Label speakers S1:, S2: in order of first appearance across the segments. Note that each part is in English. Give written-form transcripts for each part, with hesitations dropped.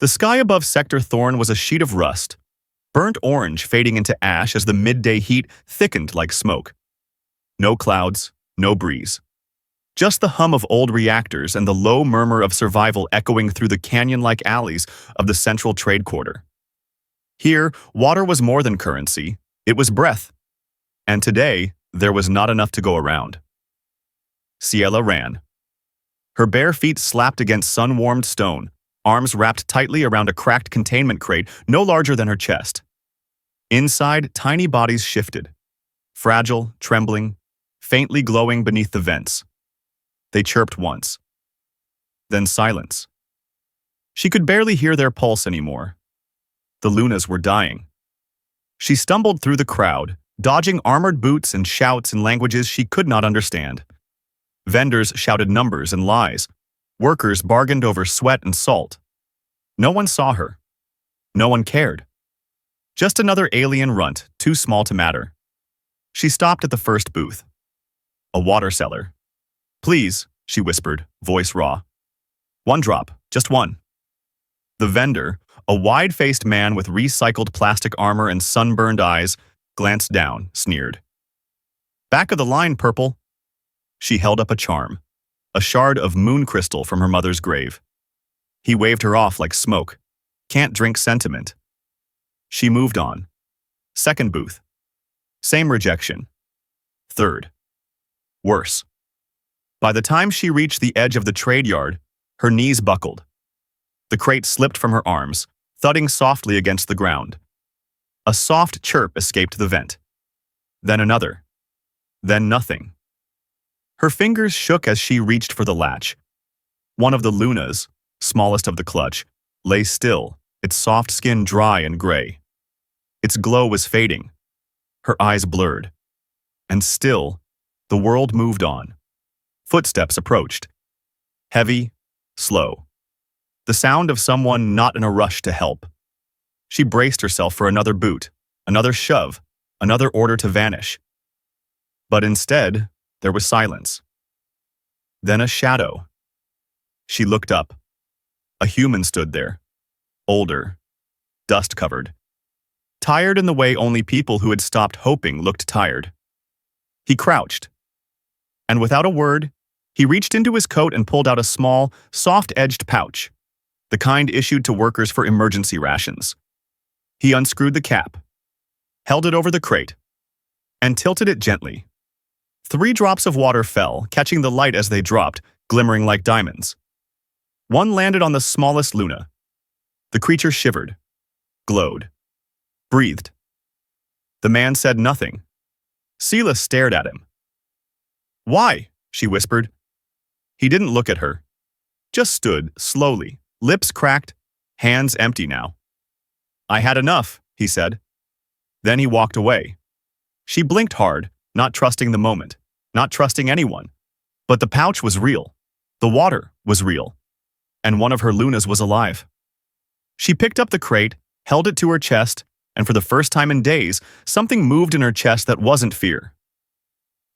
S1: The sky above Sector Thorn was a sheet of rust, burnt orange fading into ash as the midday heat thickened like smoke. No clouds, no breeze. Just the hum of old reactors and the low murmur of survival echoing through the canyon-like alleys of the central trade quarter. Here, water was more than currency, it was breath. And today, there was not enough to go around. Ciela ran. Her bare feet slapped against sun-warmed stone, arms wrapped tightly around a cracked containment crate no larger than her chest. Inside, tiny bodies shifted, fragile, trembling, faintly glowing beneath the vents. They chirped once. Then silence. She could barely hear their pulse anymore. The Lunas were dying. She stumbled through the crowd, dodging armored boots and shouts in languages she could not understand. Vendors shouted numbers and lies. Workers bargained over sweat and salt. No one saw her. No one cared. Just another alien runt, too small to matter. She stopped at the first booth. A water seller. "Please," she whispered, voice raw. "One drop, just one." The vendor, a wide-faced man with recycled plastic armor and sunburned eyes, glanced down, sneered. "Back of the line, Purple." She held up a charm, a shard of moon crystal from her mother's grave. He waved her off like smoke. Can't drink sentiment. She moved on. Second booth. Same rejection. Third. Worse. By the time she reached the edge of the trade yard, her knees buckled. The crate slipped from her arms, thudding softly against the ground. A soft chirp escaped the vent. Then another. Then nothing. Her fingers shook as she reached for the latch. One of the Lunas, smallest of the clutch, lay still, its soft skin dry and gray. Its glow was fading. Her eyes blurred. And still, the world moved on. Footsteps approached. Heavy, slow. The sound of someone not in a rush to help. She braced herself for another boot, another shove, another order to vanish. But instead, there was silence. Then a shadow. She looked up. A human stood there. Older. Dust-covered. Tired in the way only people who had stopped hoping looked tired. He crouched. And without a word, he reached into his coat and pulled out a small, soft-edged pouch, the kind issued to workers for emergency rations. He unscrewed the cap, held it over the crate, and tilted it gently. 3 drops of water fell, catching the light as they dropped, glimmering like diamonds. One landed on the smallest Luna. The creature shivered, glowed, breathed. The man said nothing. Ciela stared at him. "Why?" she whispered. He didn't look at her. Just stood, slowly, lips cracked, hands empty now. "I had enough," he said. Then he walked away. She blinked hard, not trusting the moment, not trusting anyone. But the pouch was real. The water was real. And one of her Lunas was alive. She picked up the crate, held it to her chest, and for the first time in days, something moved in her chest that wasn't fear.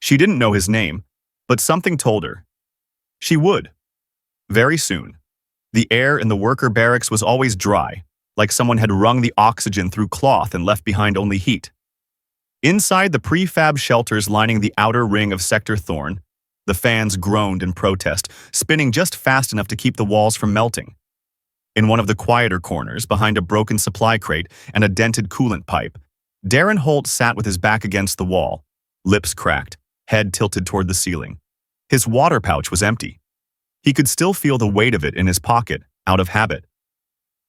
S1: She didn't know his name, but something told her. She would. Very soon. The air in the worker barracks was always dry, like someone had wrung the oxygen through cloth and left behind only heat. Inside the prefab shelters lining the outer ring of Sector Thorn, the fans groaned in protest, spinning just fast enough to keep the walls from melting. In one of the quieter corners, behind a broken supply crate and a dented coolant pipe, Darren Holt sat with his back against the wall, lips cracked, head tilted toward the ceiling. His water pouch was empty. He could still feel the weight of it in his pocket, out of habit.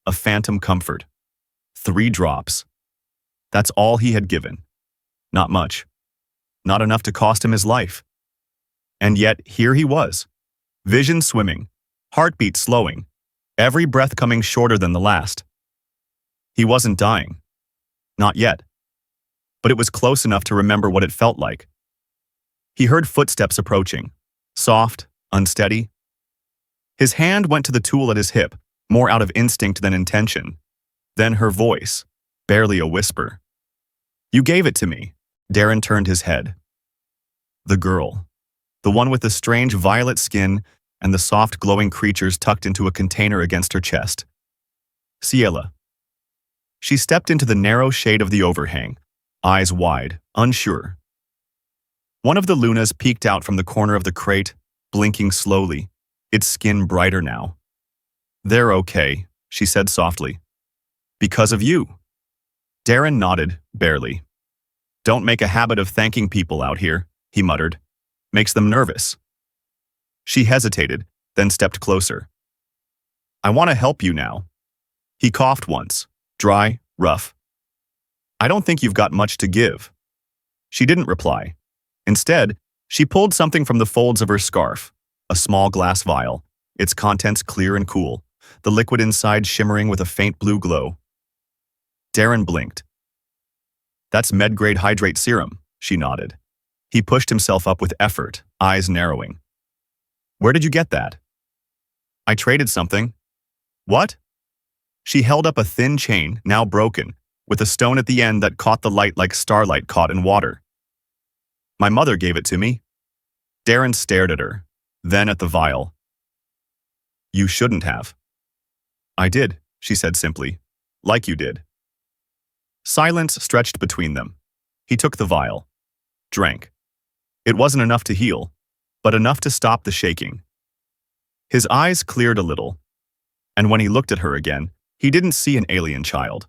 S1: A phantom comfort. 3 drops. That's all he had given. Not much. Not enough to cost him his life. And yet, here he was. Vision swimming, heartbeat slowing, every breath coming shorter than the last. He wasn't dying. Not yet. But it was close enough to remember what it felt like. He heard footsteps approaching, soft, unsteady. His hand went to the tool at his hip, more out of instinct than intention. Then her voice, barely a whisper. "You gave it to me." Darren turned his head. The girl, the one with the strange violet skin and the soft glowing creatures tucked into a container against her chest. Ciela. She stepped into the narrow shade of the overhang, eyes wide, unsure. One of the Lunas peeked out from the corner of the crate, blinking slowly, its skin brighter now. "They're okay," she said softly. "Because of you." Darren nodded, barely. "Don't make a habit of thanking people out here," he muttered. "Makes them nervous." She hesitated, then stepped closer. "I want to help you now." He coughed once, dry, rough. "I don't think you've got much to give." She didn't reply. Instead, she pulled something from the folds of her scarf, a small glass vial, its contents clear and cool, the liquid inside shimmering with a faint blue glow. Darren blinked. "That's med-grade hydrate serum," she nodded. He pushed himself up with effort, eyes narrowing. "Where did you get that?" "I traded something." "What?" She held up a thin chain, now broken, with a stone at the end that caught the light like starlight caught in water. "My mother gave it to me." Darren stared at her, then at the vial. "You shouldn't have." "I did," she said simply, "like you did." Silence stretched between them. He took the vial, drank. It wasn't enough to heal, but enough to stop the shaking. His eyes cleared a little, and when he looked at her again, he didn't see an alien child.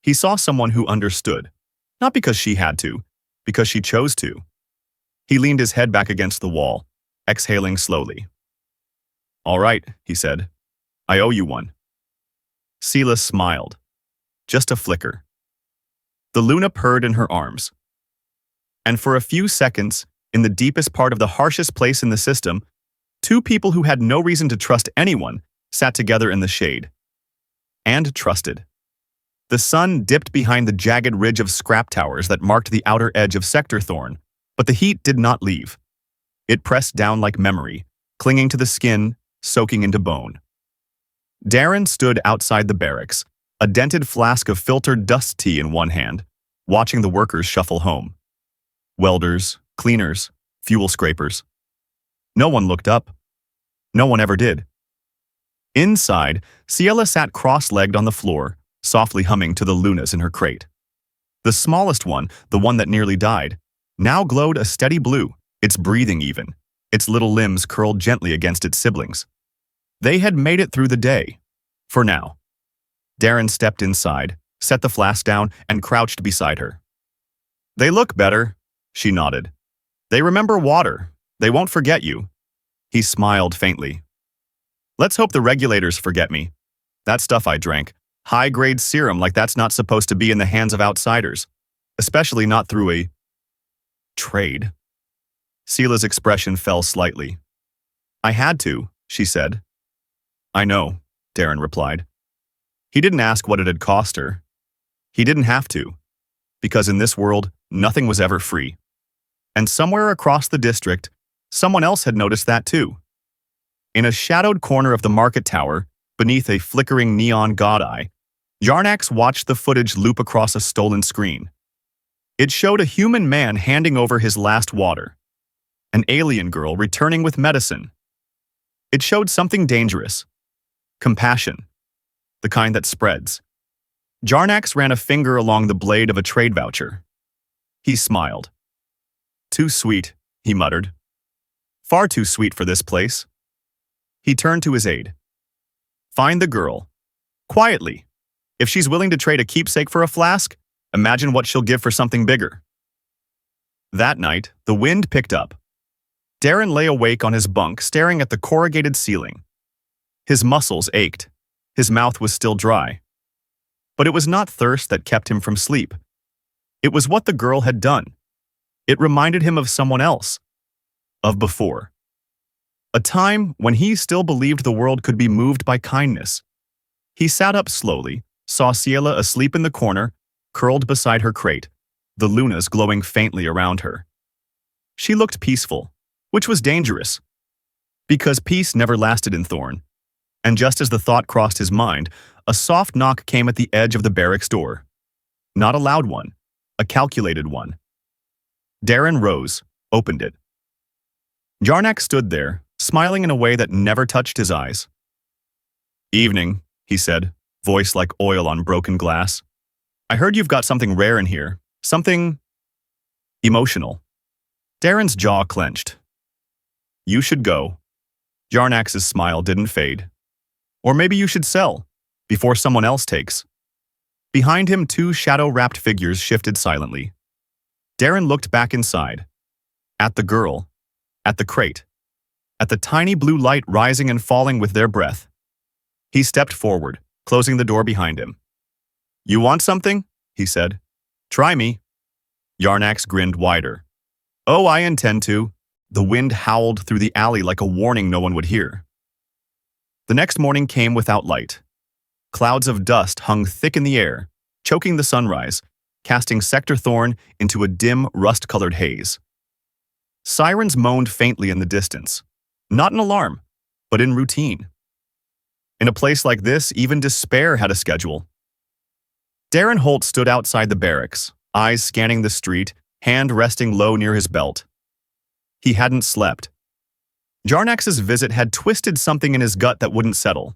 S1: He saw someone who understood, not because she had to, because she chose to. He leaned his head back against the wall, exhaling slowly. "All right," he said. "I owe you one." Ciela smiled. Just a flicker. The Luna purred in her arms. And for a few seconds, in the deepest part of the harshest place in the system, two people who had no reason to trust anyone sat together in the shade. And trusted. The sun dipped behind the jagged ridge of scrap towers that marked the outer edge of Sector Thorn, but the heat did not leave. It pressed down like memory, clinging to the skin, soaking into bone. Darren stood outside the barracks, a dented flask of filtered dust tea in one hand, watching the workers shuffle home. Welders, cleaners, fuel scrapers. No one looked up. No one ever did. Inside, Ciela sat cross-legged on the floor, softly humming to the Lunas in her crate. The smallest one, the one that nearly died, now glowed a steady blue, its breathing even, its little limbs curled gently against its siblings. They had made it through the day. For now. Darren stepped inside, set the flask down, and crouched beside her. "They look better," she nodded. "They remember water. They won't forget you." He smiled faintly. "Let's hope the regulators forget me. That stuff I drank. High-grade serum like that's not supposed to be in the hands of outsiders. Especially not through a trade." Ciela's expression fell slightly. "I had to," she said. "I know," Darren replied. He didn't ask what it had cost her. He didn't have to, because in this world, nothing was ever free. And somewhere across the district, someone else had noticed that too. In a shadowed corner of the market tower, beneath a flickering neon god eye, Jarnax watched the footage loop across a stolen screen. It showed a human man handing over his last water, an alien girl returning with medicine. It showed something dangerous. Compassion. The kind that spreads. Jarnax ran a finger along the blade of a trade voucher. He smiled. "Too sweet," he muttered. "Far too sweet for this place." He turned to his aide. "Find the girl. Quietly. If she's willing to trade a keepsake for a flask, imagine what she'll give for something bigger." That night, the wind picked up. Darren lay awake on his bunk, staring at the corrugated ceiling. His muscles ached. His mouth was still dry. But it was not thirst that kept him from sleep. It was what the girl had done. It reminded him of someone else. Of before. A time when he still believed the world could be moved by kindness. He sat up slowly, saw Ciela asleep in the corner, curled beside her crate, the Lunas glowing faintly around her. She looked peaceful, which was dangerous. Because peace never lasted in Thorn. And just as the thought crossed his mind, a soft knock came at the edge of the barracks door. Not a loud one, a calculated one. Darren rose, opened it. Jarnax stood there, smiling in a way that never touched his eyes. "Evening," he said, voice like oil on broken glass. I heard you've got something rare in here. Something emotional. Darren's jaw clenched. You should go. Yarnax's smile didn't fade. Or maybe you should sell, before someone else takes. Behind him, two shadow-wrapped figures shifted silently. Darren looked back inside. At the girl. At the crate. At the tiny blue light rising and falling with their breath. He stepped forward, closing the door behind him. You want something? He said. Try me. Yarnax grinned wider. Oh, I intend to. The wind howled through the alley like a warning no one would hear. The next morning came without light. Clouds of dust hung thick in the air, choking the sunrise, casting Sector Thorn into a dim, rust-colored haze. Sirens moaned faintly in the distance, not in alarm, but in routine. In a place like this, even despair had a schedule. Darren Holt stood outside the barracks, eyes scanning the street, hand resting low near his belt. He hadn't slept. Yarnax's visit had twisted something in his gut that wouldn't settle.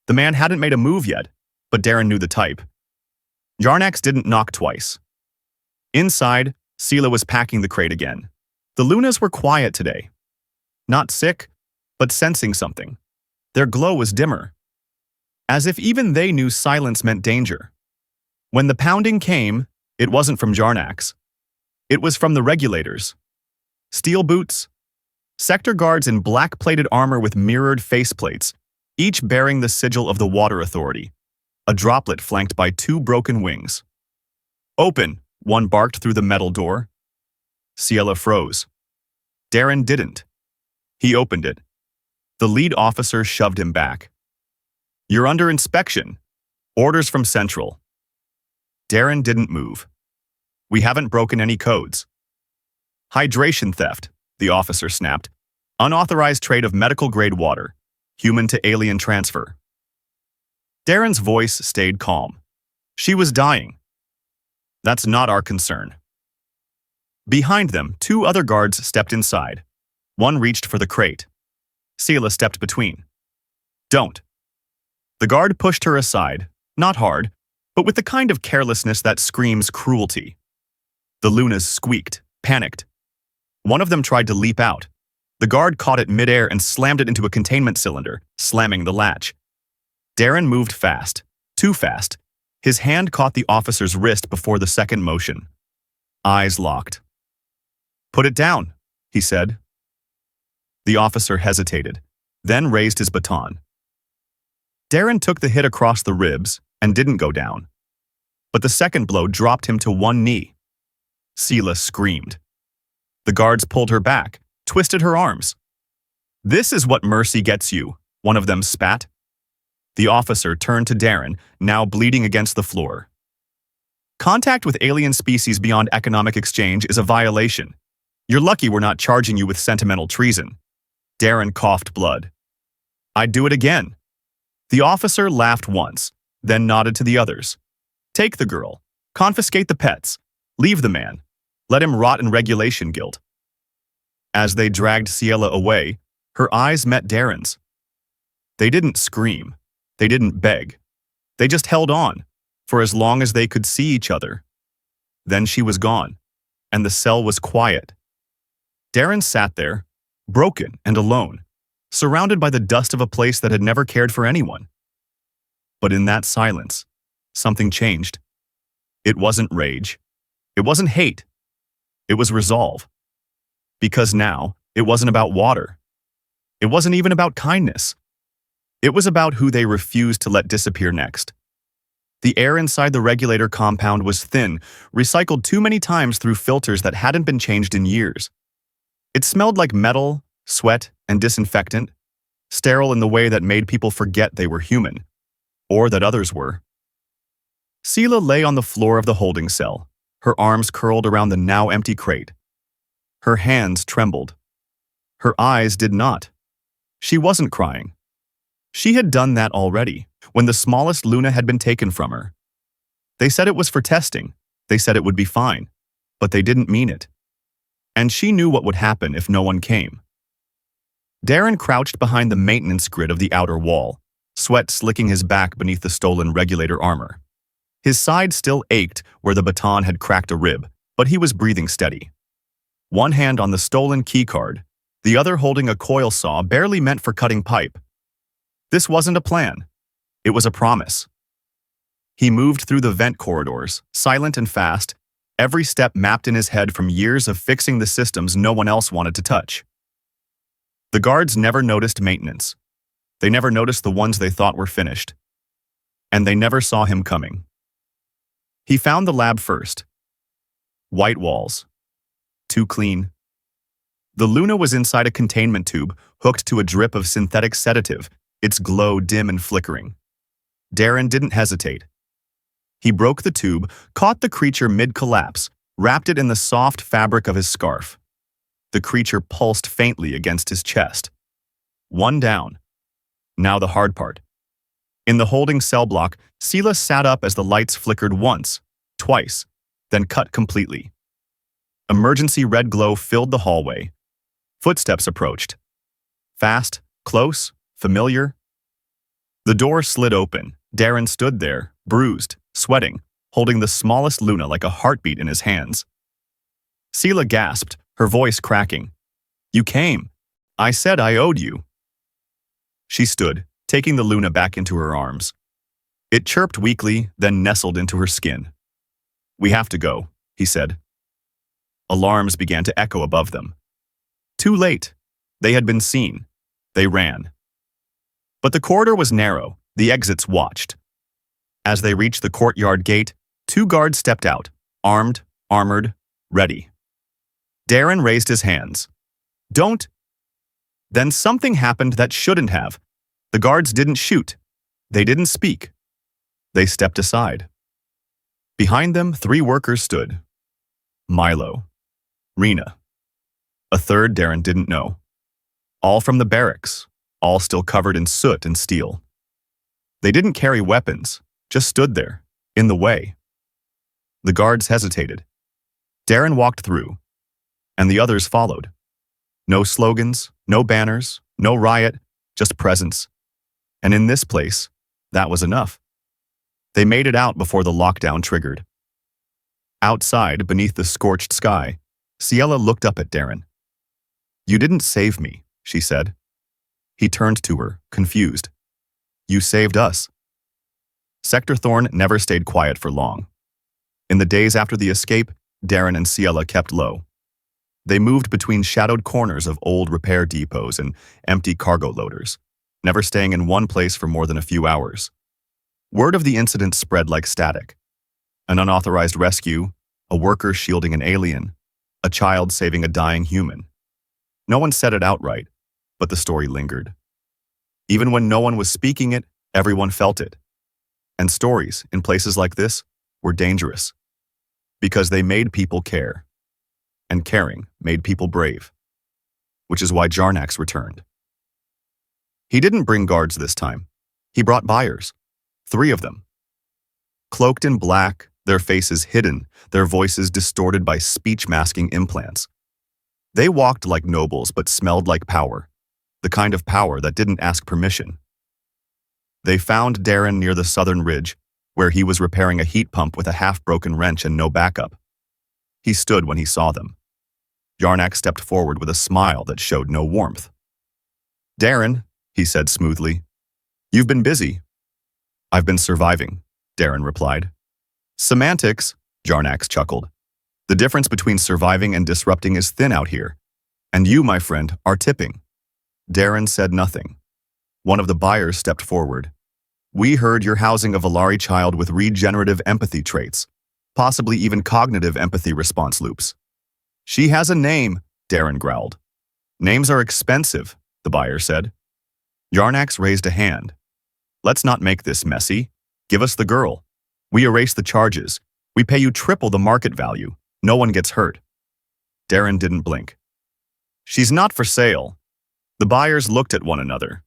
S1: The man hadn't made a move yet, but Darren knew the type. Yarnax didn't knock twice. Inside, Sela was packing the crate again. The Lunas were quiet today. Not sick, but sensing something. Their glow was dimmer. As if even they knew silence meant danger. When the pounding came, it wasn't from Yarnax. It was from the regulators. Steel boots, sector guards in black-plated armor with mirrored faceplates, each bearing the sigil of the Water Authority, a droplet flanked by two broken wings. Open, one barked through the metal door. Ciela froze. Darren didn't. He opened it. The lead officer shoved him back. You're under inspection. Orders from Central. Darren didn't move. We haven't broken any codes. Hydration theft, the officer snapped. Unauthorized trade of medical-grade water. Human to alien transfer. Darren's voice stayed calm. She was dying. That's not our concern. Behind them, two other guards stepped inside. One reached for the crate. Ciela stepped between. Don't. The guard pushed her aside, not hard, but with the kind of carelessness that screams cruelty. The Lunas squeaked, panicked. One of them tried to leap out. The guard caught it midair and slammed it into a containment cylinder, slamming the latch. Darren moved fast, too fast. His hand caught the officer's wrist before the second motion. Eyes locked. Put it down, he said. The officer hesitated, then raised his baton. Darren took the hit across the ribs and didn't go down. But the second blow dropped him to one knee. Ciela screamed. The guards pulled her back, twisted her arms. This is what mercy gets you, one of them spat. The officer turned to Darren, now bleeding against the floor. Contact with alien species beyond economic exchange is a violation. You're lucky we're not charging you with sentimental treason. Darren coughed blood. I'd do it again. The officer laughed once, then nodded to the others. Take the girl. Confiscate the pets. Leave the man. Let him rot in regulation guilt. As they dragged Ciela away, her eyes met Darren's. They didn't scream. They didn't beg. They just held on, for as long as they could see each other. Then she was gone, and the cell was quiet. Darren sat there, broken and alone, surrounded by the dust of a place that had never cared for anyone. But in that silence, something changed. It wasn't rage. It wasn't hate. It was resolve. Because now, it wasn't about water. It wasn't even about kindness. It was about who they refused to let disappear next. The air inside the regulator compound was thin, recycled too many times through filters that hadn't been changed in years. It smelled like metal, sweat, and disinfectant, sterile in the way that made people forget they were human, or that others were. Ciela lay on the floor of the holding cell, her arms curled around the now empty crate. Her hands trembled. Her eyes did not. She wasn't crying. She had done that already, when the smallest Luna had been taken from her. They said it was for testing. They said it would be fine, but they didn't mean it. And she knew what would happen if no one came. Darren crouched behind the maintenance grid of the outer wall, sweat slicking his back beneath the stolen regulator armor. His side still ached where the baton had cracked a rib, but he was breathing steady. One hand on the stolen keycard, the other holding a coil saw barely meant for cutting pipe. This wasn't a plan. It was a promise. He moved through the vent corridors, silent and fast, every step mapped in his head from years of fixing the systems no one else wanted to touch. The guards never noticed maintenance. They never noticed the ones they thought were finished. And they never saw him coming. He found the lab first. White walls. Too clean. The Luna was inside a containment tube, hooked to a drip of synthetic sedative, its glow dim and flickering. Darren didn't hesitate. He broke the tube, caught the creature mid-collapse, wrapped it in the soft fabric of his scarf. The creature pulsed faintly against his chest. One down. Now the hard part. In the holding cell block, Sela sat up as the lights flickered once, twice, then cut completely. Emergency red glow filled the hallway. Footsteps approached. Fast, close, familiar. The door slid open. Darren stood there, bruised, sweating, holding the smallest Luna like a heartbeat in his hands. Sela gasped, her voice cracking. "You came. I said I owed you." She stood, taking the Luna back into her arms. It chirped weakly, then nestled into her skin. "We have to go," he said. Alarms began to echo above them. Too late. They had been seen. They ran. But the corridor was narrow. The exits watched. As they reached the courtyard gate, two guards stepped out, armed, armored, ready. Darren raised his hands. "Don't." Then something happened that shouldn't have. The guards didn't shoot. They didn't speak. They stepped aside. Behind them, three workers stood. Milo. Rena. A third Darren didn't know. All from the barracks, all still covered in soot and steel. They didn't carry weapons, just stood there, in the way. The guards hesitated. Darren walked through, and the others followed. No slogans, no banners, no riot, just presence. And in this place, that was enough. They made it out before the lockdown triggered. Outside, beneath the scorched sky, Ciela looked up at Darren. "You didn't save me," she said. He turned to her, confused. "You saved us." Sector Thorn never stayed quiet for long. In the days after the escape, Darren and Ciela kept low. They moved between shadowed corners of old repair depots and empty cargo loaders, never staying in one place for more than a few hours. Word of the incident spread like static. An unauthorized rescue, a worker shielding an alien, a child saving a dying human. No one said it outright, but the story lingered. Even when no one was speaking it, everyone felt it. And stories, in places like this, were dangerous. Because they made people care. And caring made people brave. Which is why Jarnax returned. He didn't bring guards this time. He brought buyers. 3 of them. Cloaked in black, their faces hidden, their voices distorted by speech-masking implants. They walked like nobles but smelled like power, the kind of power that didn't ask permission. They found Darren near the southern ridge, where he was repairing a heat pump with a half-broken wrench and no backup. He stood when he saw them. Jarnax stepped forward with a smile that showed no warmth. "Darren," he said smoothly, "you've been busy." "I've been surviving," Darren replied. "Semantics," Jarnax chuckled. "The difference between surviving and disrupting is thin out here. And you, my friend, are tipping." Darren said nothing. One of the buyers stepped forward. "We heard you're housing a Valari child with regenerative empathy traits, possibly even cognitive empathy response loops." "She has a name," Darren growled. "Names are expensive," the buyer said. Jarnax raised a hand. "Let's not make this messy. Give us the girl. We erase the charges. We pay you triple the market value. No one gets hurt." Darren didn't blink. "She's not for sale." The buyers looked at one another.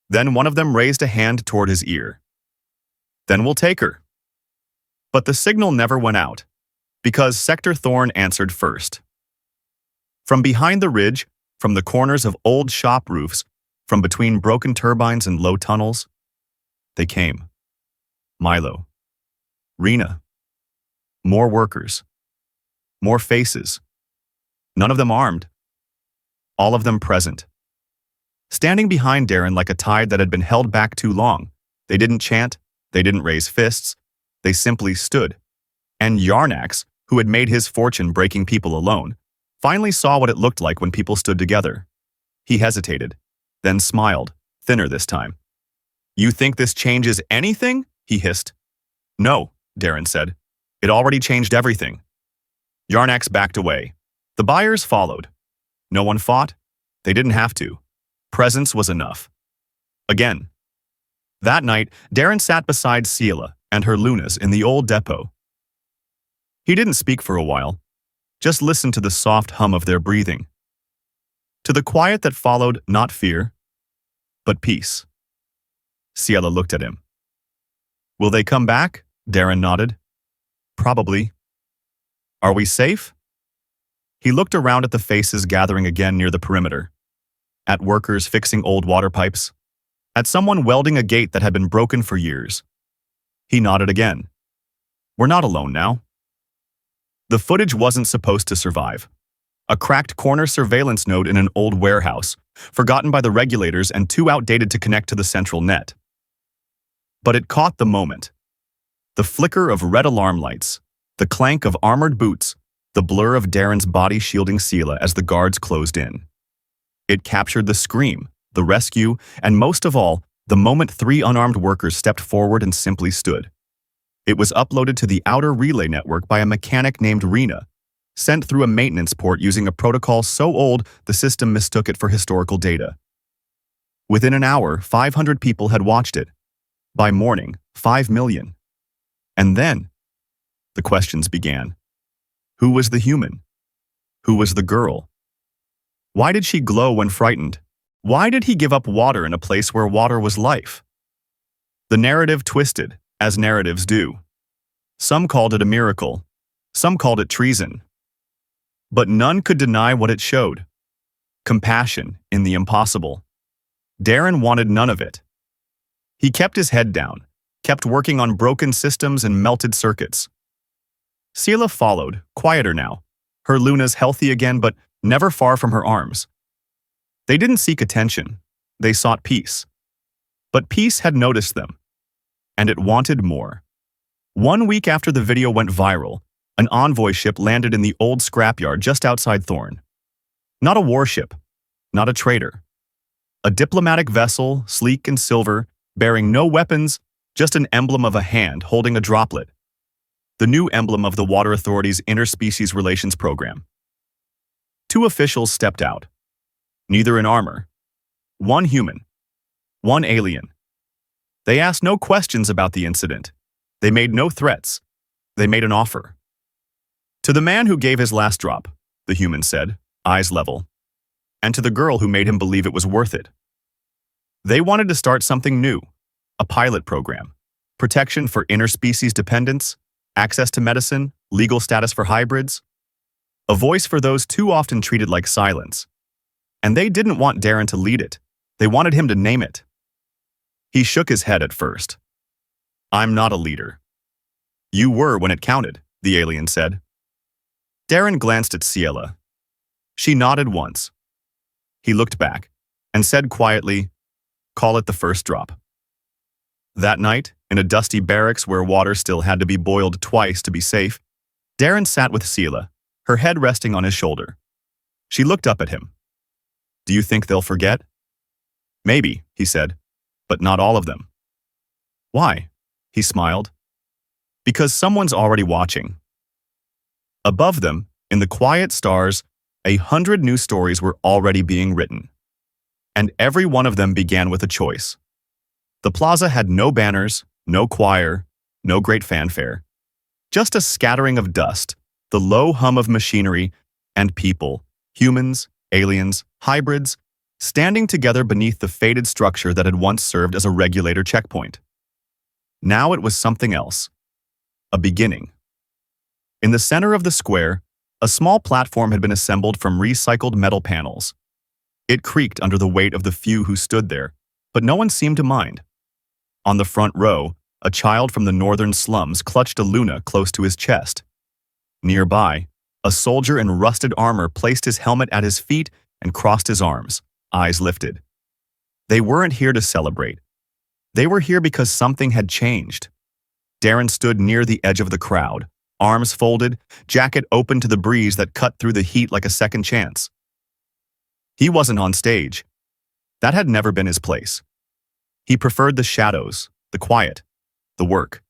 S1: Then one of them raised a hand toward his ear. "Then we'll take her." But the signal never went out, because Sector Thorn answered first. From behind the ridge, from the corners of old shop roofs, from between broken turbines and low tunnels, They came. Milo. Rena. More workers. More faces. None of them armed. All of them present. Standing behind Darren like a tide that had been held back too long. They didn't chant. They didn't raise fists. They simply stood. And Yarnax, who had made his fortune breaking people alone, finally saw what it looked like when people stood together. He hesitated, then smiled, thinner this time. "You think this changes anything?" he hissed. "No," Darren said. "It already changed everything." Yarnax backed away. The buyers followed. No one fought. They didn't have to. Presence was enough. Again. That night, Darren sat beside Ciela and her Lunas in the old depot. He didn't speak for a while, just listened to the soft hum of their breathing. To the quiet that followed not fear, but peace. Ciela looked at him. "Will they come back?" Darren nodded. "Probably." "Are we safe?" He looked around at the faces gathering again near the perimeter. At workers fixing old water pipes. At someone welding a gate that had been broken for years. He nodded again. "We're not alone now." The footage wasn't supposed to survive. A cracked corner surveillance node in an old warehouse, forgotten by the regulators and too outdated to connect to the central net. But it caught the moment. The flicker of red alarm lights, the clank of armored boots, the blur of Darren's body shielding Ciela as the guards closed in. It captured the scream, the rescue, and most of all, the moment 3 unarmed workers stepped forward and simply stood. It was uploaded to the outer relay network by a mechanic named Rena, sent through a maintenance port using a protocol so old the system mistook it for historical data. Within an hour, 500 people had watched it. By morning, 5 million. And then, the questions began. Who was the human? Who was the girl? Why did she glow when frightened? Why did he give up water in a place where water was life? The narrative twisted, as narratives do. Some called it a miracle. Some called it treason. But none could deny what it showed. Compassion in the impossible. Darren wanted none of it. He kept his head down, kept working on broken systems and melted circuits. Ciela followed, quieter now, her Lunas healthy again but never far from her arms. They didn't seek attention, they sought peace. But peace had noticed them, and it wanted more. 1 week after the video went viral, an envoy ship landed in the old scrapyard just outside Thorn. Not a warship, not a trader. A diplomatic vessel, sleek and silver, bearing no weapons, just an emblem of a hand holding a droplet. The new emblem of the Water Authority's Interspecies Relations Program. 2 officials stepped out. Neither in armor. 1 human. 1 alien. They asked no questions about the incident. They made no threats. They made an offer. To the man who gave his last drop, the human said, eyes level. And to the girl who made him believe it was worth it. They wanted to start something new. A pilot program. Protection for interspecies dependents. Access to medicine. Legal status for hybrids. A voice for those too often treated like silence. And they didn't want Darren to lead it. They wanted him to name it. He shook his head at first. "I'm not a leader." "You were when it counted," the alien said. Darren glanced at Ciela. She nodded once. He looked back and said quietly, "Call it the first drop." That night, in a dusty barracks where water still had to be boiled twice to be safe, Darren sat with Ciela, her head resting on his shoulder. She looked up at him. "Do you think they'll forget?" "Maybe," he said, "but not all of them." "Why?" He smiled. "Because someone's already watching." Above them, in the quiet stars, 100 new stories were already being written. And every one of them began with a choice. The plaza had no banners, no choir, no great fanfare. Just a scattering of dust, the low hum of machinery, and people, humans, aliens, hybrids, standing together beneath the faded structure that had once served as a regulator checkpoint. Now it was something else. A beginning. In the center of the square, a small platform had been assembled from recycled metal panels. It creaked under the weight of the few who stood there, but no one seemed to mind. On the front row, a child from the northern slums clutched a Luna close to his chest. Nearby, a soldier in rusted armor placed his helmet at his feet and crossed his arms, eyes lifted. They weren't here to celebrate. They were here because something had changed. Darren stood near the edge of the crowd, arms folded, jacket open to the breeze that cut through the heat like a second chance. He wasn't on stage. That had never been his place. He preferred the shadows, the quiet, the work.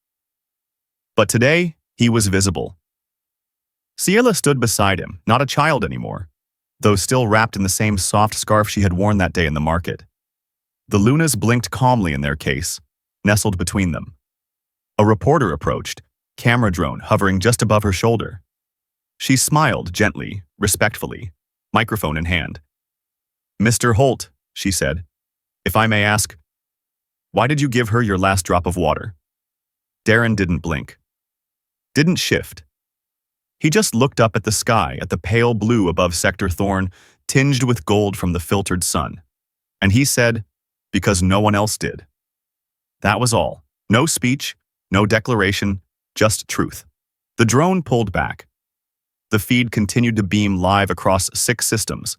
S1: But today, he was visible. Ciela stood beside him, not a child anymore, though still wrapped in the same soft scarf she had worn that day in the market. The Lunas blinked calmly in their case, nestled between them. A reporter approached, camera drone hovering just above her shoulder. She smiled gently, respectfully, microphone in hand. "Mr. Holt," she said, "if I may ask, why did you give her your last drop of water?" Darren didn't blink. Didn't shift. He just looked up at the sky, at the pale blue above Sector Thorn, tinged with gold from the filtered sun. And he said, because no one else did. That was all. No speech, no declaration, just truth. The drone pulled back. The feed continued to beam live across 6 systems.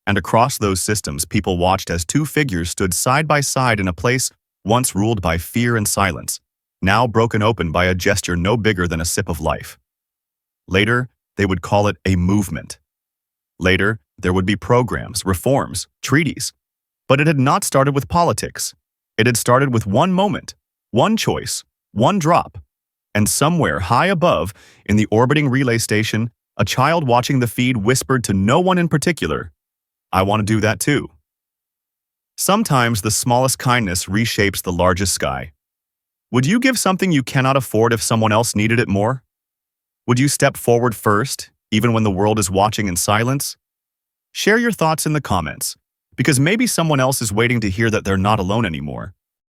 S1: And across those systems, people watched as 2 figures stood side by side in a place once ruled by fear and silence, now broken open by a gesture no bigger than a sip of life. Later, they would call it a movement. Later, there would be programs, reforms, treaties. But it had not started with politics. It had started with one moment, one choice, one drop. And somewhere high above, in the orbiting relay station, a child watching the feed whispered to no one in particular, "I want to do that too." Sometimes the smallest kindness reshapes the largest sky. Would you give something you cannot afford if someone else needed it more? Would you step forward first, even when the world is watching in silence? Share your thoughts in the comments, because maybe someone else is waiting to hear that they're not alone anymore.